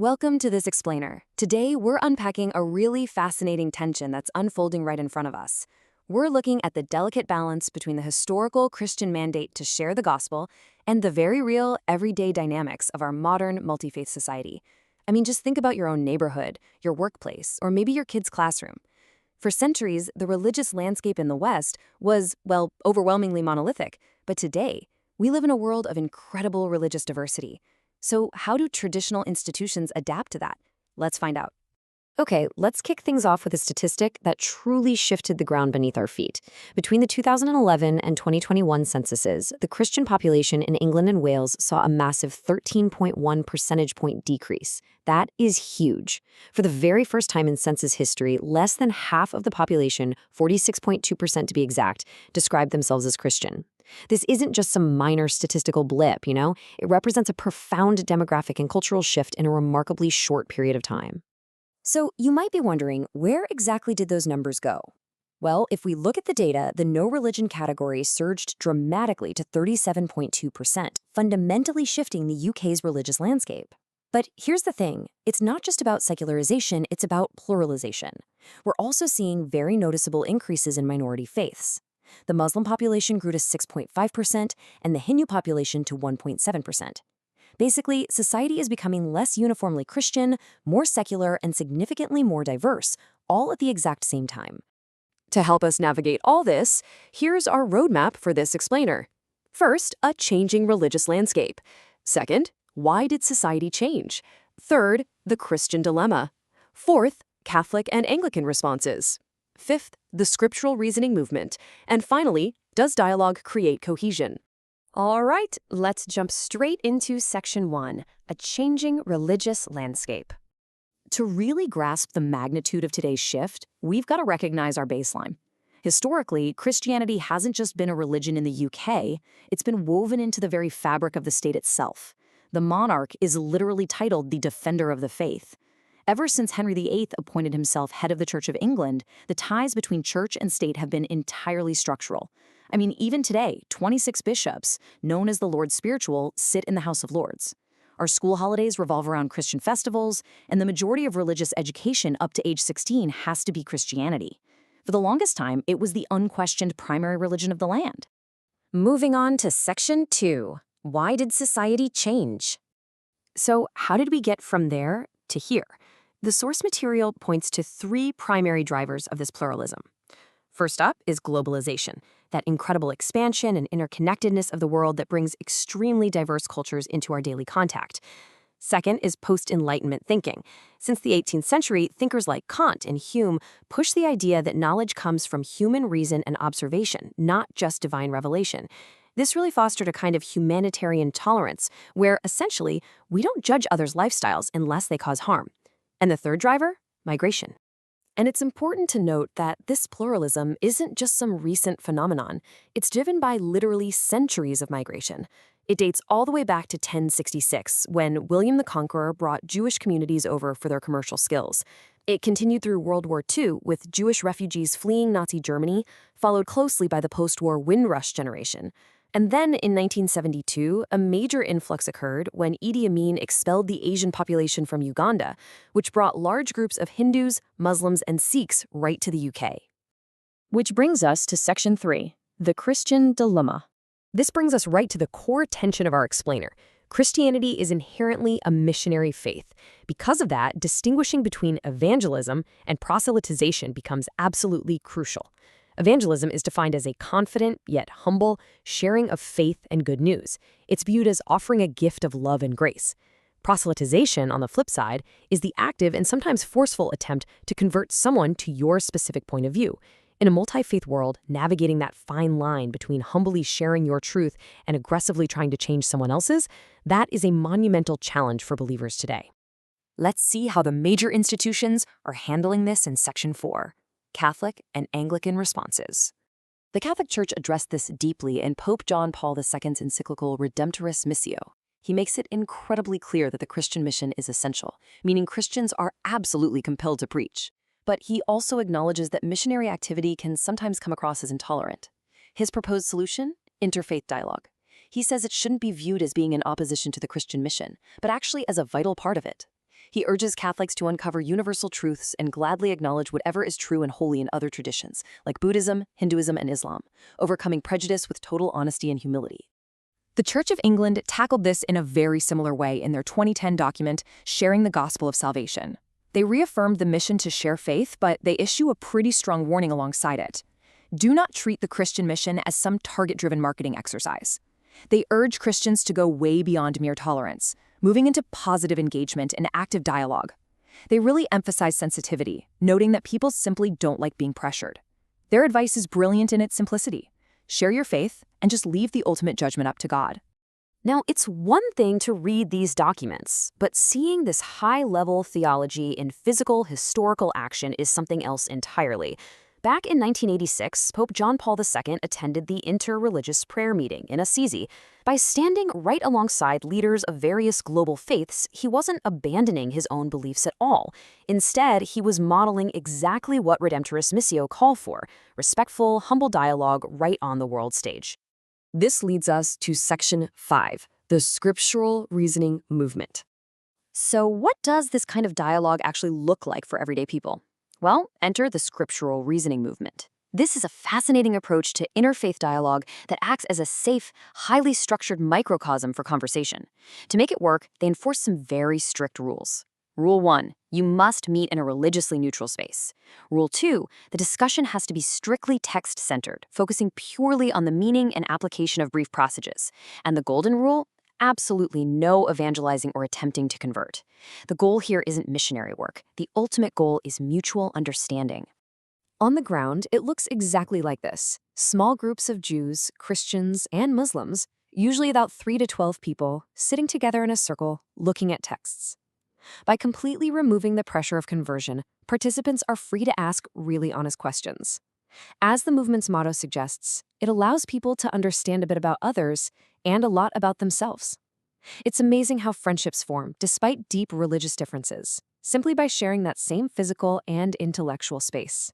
Welcome to this explainer. Today, we're unpacking a really fascinating tension that's unfolding right in front of us. We're looking at the delicate balance between the historical Christian mandate to share the gospel and the very real, everyday dynamics of our modern multi-faith society. I mean, just think about your own neighborhood, your workplace, or maybe your kid's classroom. For centuries, the religious landscape in the West was, well, overwhelmingly monolithic. But today, we live in a world of incredible religious diversity. So how do traditional institutions adapt to that? Let's find out. Okay, let's kick things off with a statistic that truly shifted the ground beneath our feet. Between the 2011 and 2021 censuses, the Christian population in England and Wales saw a massive 13.1 percentage point decrease. That is huge. For the very first time in census history, less than half of the population, 46.2% to be exact, described themselves as Christian. This isn't just some minor statistical blip, you know? It represents a profound demographic and cultural shift in a remarkably short period of time. So you might be wondering, where exactly did those numbers go? Well, if we look at the data, the no religion category surged dramatically to 37.2%, fundamentally shifting the UK's religious landscape. But here's the thing, it's not just about secularization, it's about pluralization. We're also seeing very noticeable increases in minority faiths. The Muslim population grew to 6.5% and the Hindu population to 1.7%. Basically, society is becoming less uniformly Christian, more secular, and significantly more diverse, all at the exact same time. To help us navigate all this, here's our roadmap for this explainer. First, a changing religious landscape. Second, why did society change? Third, the Christian dilemma. Fourth, Catholic and Anglican responses. Fifth, the scriptural reasoning movement. And finally, does dialogue create cohesion? All right, let's jump straight into Section 1, a changing religious landscape. To really grasp the magnitude of today's shift, we've got to recognize our baseline. Historically, Christianity hasn't just been a religion in the UK, it's been woven into the very fabric of the state itself. The monarch is literally titled the Defender of the Faith. Ever since Henry VIII appointed himself head of the Church of England, the ties between church and state have been entirely structural. I mean, even today, 26 bishops, known as the Lord Spiritual, sit in the House of Lords. Our school holidays revolve around Christian festivals, and the majority of religious education up to age 16 has to be Christianity. For the longest time, it was the unquestioned primary religion of the land. Moving on to Section 2, why did society change? So, how did we get from there to here? The source material points to three primary drivers of this pluralism. First up is globalization, that incredible expansion and interconnectedness of the world that brings extremely diverse cultures into our daily contact. Second is post-Enlightenment thinking. Since the 18th century, thinkers like Kant and Hume pushed the idea that knowledge comes from human reason and observation, not just divine revelation. This really fostered a kind of humanitarian tolerance, where essentially we don't judge others' lifestyles unless they cause harm. And the third driver? Migration. And it's important to note that this pluralism isn't just some recent phenomenon. It's driven by literally centuries of migration. It dates all the way back to 1066, when William the Conqueror brought Jewish communities over for their commercial skills. It continued through World War II, with Jewish refugees fleeing Nazi Germany, followed closely by the post-war Windrush generation. And then in 1972, a major influx occurred when Idi Amin expelled the Asian population from Uganda, which brought large groups of Hindus, Muslims, and Sikhs right to the UK. Which brings us to Section 3, the Christian dilemma. This brings us right to the core tension of our explainer. Christianity is inherently a missionary faith. Because of that, distinguishing between evangelism and proselytization becomes absolutely crucial. Evangelism is defined as a confident, yet humble, sharing of faith and good news. It's viewed as offering a gift of love and grace. Proselytization, on the flip side, is the active and sometimes forceful attempt to convert someone to your specific point of view. In a multi-faith world, navigating that fine line between humbly sharing your truth and aggressively trying to change someone else's, that is a monumental challenge for believers today. Let's see how the major institutions are handling this in Section 4. Catholic and Anglican responses. The Catholic Church addressed this deeply in Pope John Paul II's encyclical Redemptoris Missio. He makes it incredibly clear that the Christian mission is essential, meaning Christians are absolutely compelled to preach. But he also acknowledges that missionary activity can sometimes come across as intolerant. His proposed solution? Interfaith dialogue. He says it shouldn't be viewed as being in opposition to the Christian mission, but actually as a vital part of it. He urges Catholics to uncover universal truths and gladly acknowledge whatever is true and holy in other traditions, like Buddhism, Hinduism, and Islam, overcoming prejudice with total honesty and humility. The Church of England tackled this in a very similar way in their 2010 document, Sharing the Gospel of Salvation. They reaffirmed the mission to share faith, but they issue a pretty strong warning alongside it. Do not treat the Christian mission as some target-driven marketing exercise. They urge Christians to go way beyond mere tolerance, moving into positive engagement and active dialogue. They really emphasize sensitivity, noting that people simply don't like being pressured. Their advice is brilliant in its simplicity. Share your faith and just leave the ultimate judgment up to God. Now, it's one thing to read these documents, but seeing this high-level theology in physical, historical action is something else entirely. Back in 1986, Pope John Paul II attended the Inter-Religious Prayer Meeting in Assisi. By standing right alongside leaders of various global faiths, he wasn't abandoning his own beliefs at all. Instead, he was modeling exactly what Redemptoris Missio call for: respectful, humble dialogue right on the world stage. This leads us to Section 5, the Scriptural Reasoning Movement. So what does this kind of dialogue actually look like for everyday people? Well, enter the Scriptural Reasoning Movement. This is a fascinating approach to interfaith dialogue that acts as a safe, highly structured microcosm for conversation. To make it work, they enforce some very strict rules. Rule 1, you must meet in a religiously neutral space. Rule 2, the discussion has to be strictly text-centered, focusing purely on the meaning and application of brief passages. And the golden rule? Absolutely no evangelizing or attempting to convert. The goal here isn't missionary work. The ultimate goal is mutual understanding. On the ground, it looks exactly like this. Small groups of Jews, Christians, and Muslims, usually about 3 to 12 people, sitting together in a circle, looking at texts. By completely removing the pressure of conversion, participants are free to ask really honest questions. As the movement's motto suggests, it allows people to understand a bit about others and a lot about themselves. It's amazing how friendships form despite deep religious differences, simply by sharing that same physical and intellectual space.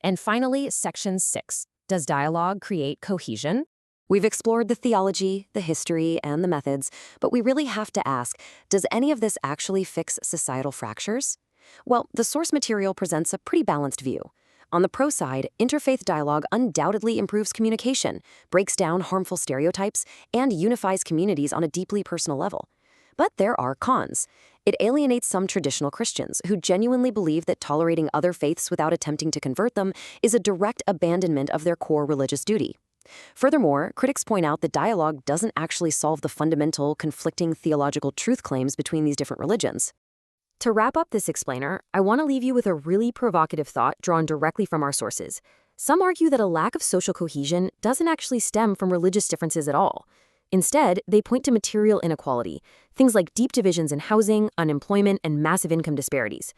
And finally, Section 6. Does dialogue create cohesion? We've explored the theology, the history, and the methods, but we really have to ask, does any of this actually fix societal fractures? Well, the source material presents a pretty balanced view. On the pro side, interfaith dialogue undoubtedly improves communication, breaks down harmful stereotypes, and unifies communities on a deeply personal level. But there are cons. It alienates some traditional Christians who genuinely believe that tolerating other faiths without attempting to convert them is a direct abandonment of their core religious duty. Furthermore, critics point out that dialogue doesn't actually solve the fundamental, conflicting theological truth claims between these different religions. To wrap up this explainer, I want to leave you with a really provocative thought drawn directly from our sources. Some argue that a lack of social cohesion doesn't actually stem from religious differences at all. Instead, they point to material inequality, things like deep divisions in housing, unemployment, and massive income disparities.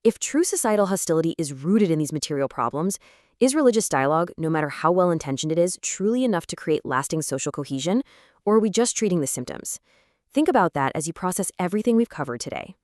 If true societal hostility is rooted in these material problems, is religious dialogue, no matter how well-intentioned it is, truly enough to create lasting social cohesion, or are we just treating the symptoms? Think about that as you process everything we've covered today.